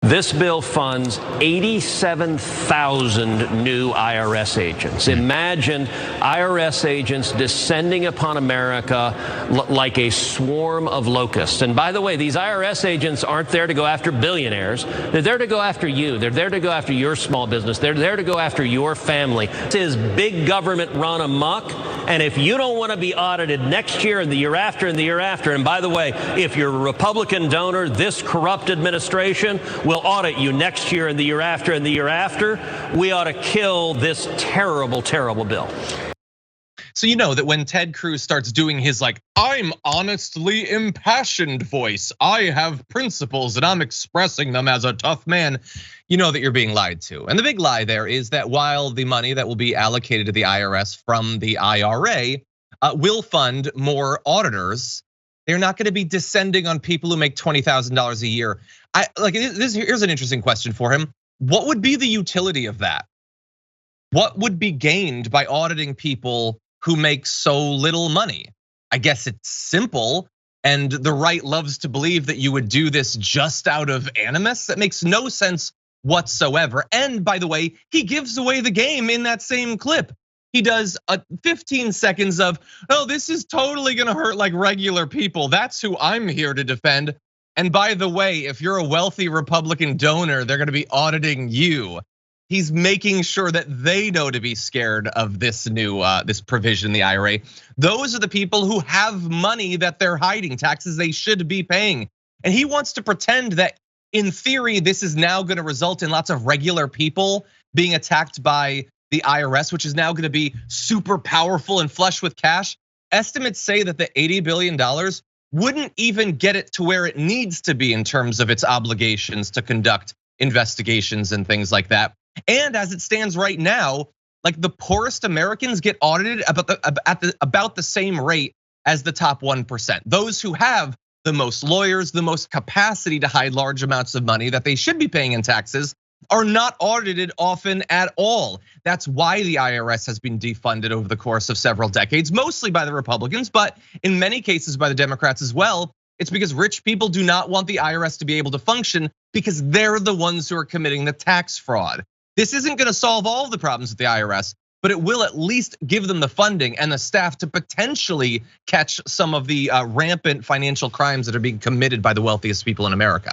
This bill funds 87,000 new IRS agents. Imagine IRS agents descending upon America like a swarm of locusts. And by the way, these IRS agents aren't there to go after billionaires. They're there to go after you. They're there to go after your small business. They're there to go after your family. This is big government run amok. And if you don't want to be audited next year and the year after and the year after, and by the way, if you're a Republican donor, this corrupt administration will audit you next year and the year after and the year after, we ought to kill this terrible, terrible bill. So you know that when Ted Cruz starts doing his I'm honestly impassioned voice, I have principles and I'm expressing them as a tough man, you know that you're being lied to. And the big lie there is that while the money that will be allocated to the IRS from the IRA will fund more auditors, they're not going to be descending on people who make $20,000 a year. Here's an interesting question for him. What would be the utility of that? What would be gained by auditing people who make so little money? I guess it's simple, and the right loves to believe that you would do this just out of animus. That makes no sense whatsoever. And by the way, he gives away the game in that same clip. He does 15 seconds of, oh, this is totally gonna hurt like regular people. That's who I'm here to defend. And by the way, if you're a wealthy Republican donor, they're gonna be auditing you. He's making sure that they know to be scared of this new this provision in the IRA. Those are the people who have money that they're hiding, taxes they should be paying. And he wants to pretend that in theory, this is now gonna result in lots of regular people being attacked by the IRS, which is now gonna be super powerful and flush with cash. Estimates say that the $80 billion wouldn't even get it to where it needs to be in terms of its obligations to conduct investigations and things like that. And as it stands right now, the poorest Americans get audited about the same rate as the top 1%. Those who have the most lawyers, the most capacity to hide large amounts of money that they should be paying in taxes are not audited often at all. That's why the IRS has been defunded over the course of several decades, mostly by the Republicans, but in many cases by the Democrats as well. It's because rich people do not want the IRS to be able to function because they're the ones who are committing the tax fraud. This isn't gonna solve all of the problems with the IRS, but it will at least give them the funding and the staff to potentially catch some of the rampant financial crimes that are being committed by the wealthiest people in America.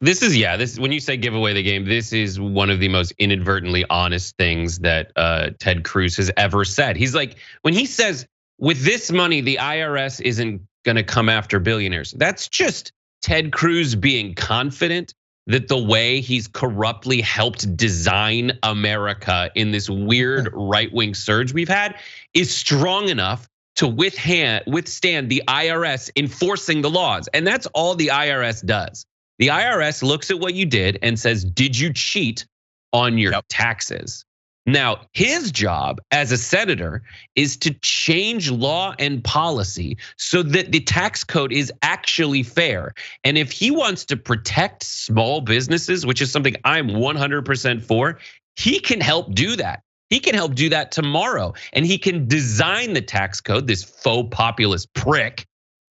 This when you say give away the game, this is one of the most inadvertently honest things that Ted Cruz has ever said. He's like, when he says, with this money, the IRS isn't gonna come after billionaires. That's just Ted Cruz being confident that the way he's corruptly helped design America in this weird right-wing surge we've had is strong enough to withstand the IRS enforcing the laws. And that's all the IRS does. The IRS looks at what you did and says, did you cheat on your taxes? Now, his job as a senator is to change law and policy so that the tax code is actually fair. And if he wants to protect small businesses, which is something I'm 100% for, he can help do that. He can help do that tomorrow. And he can design the tax code, this faux populist prick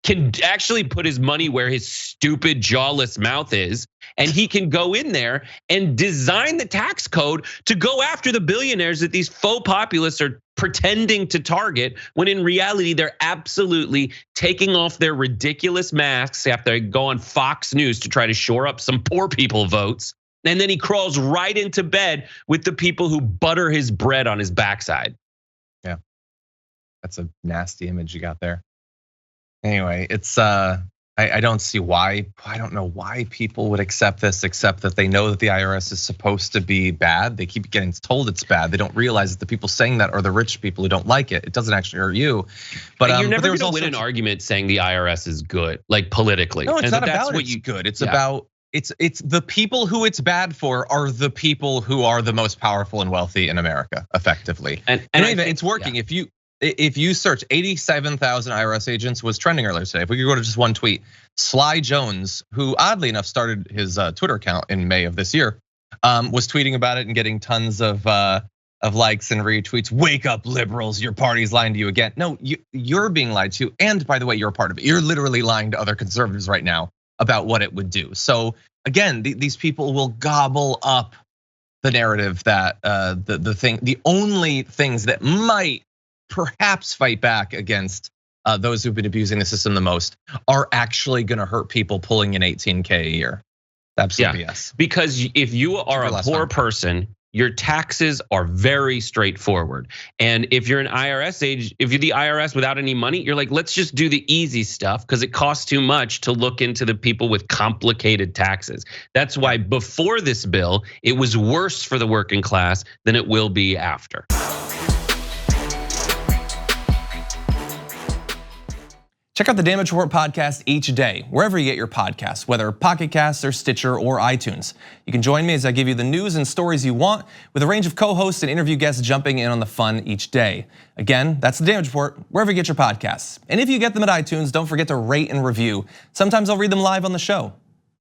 can actually put his money where his stupid jawless mouth is. And he can go in there and design the tax code to go after the billionaires that these faux populists are pretending to target, when in reality, they're absolutely taking off their ridiculous masks after they go on Fox News to try to shore up some poor people votes. And then he crawls right into bed with the people who butter his bread on his backside. Yeah, that's a nasty image you got there. Anyway, it's I don't see why. I don't know why people would accept this, except that they know that the IRS is supposed to be bad. They keep getting told it's bad. They don't realize that the people saying that are the rich people who don't like it. It doesn't actually hurt you. But you're never going to win an argument saying the IRS is good, like politically. No, it's not about it's good. It's about it's the people who it's bad for are the people who are the most powerful and wealthy in America, effectively. And it's working. If you search 87,000 IRS agents was trending earlier today. If we could go to just one tweet, Sly Jones, who oddly enough started his Twitter account in May of this year, was tweeting about it and getting tons of likes and retweets. Wake up, liberals! Your party's lying to you again. No, you're being lied to, and by the way, you're a part of it. You're literally lying to other conservatives right now about what it would do. So again, these people will gobble up the narrative that the only things that might perhaps fight back against those who've been abusing the system the most are actually going to hurt people pulling in 18K a year. Absolutely, yes. Because if you are a poor person, your taxes are very straightforward. And if you're an IRS agent, if you're the IRS without any money, you're like, let's just do the easy stuff because it costs too much to look into the people with complicated taxes. That's why before this bill, it was worse for the working class than it will be after. Check out the Damage Report podcast each day, wherever you get your podcasts, whether Pocket Casts or Stitcher or iTunes. You can join me as I give you the news and stories you want, with a range of co-hosts and interview guests jumping in on the fun each day. Again, that's the Damage Report, wherever you get your podcasts. And if you get them at iTunes, don't forget to rate and review. Sometimes I'll read them live on the show.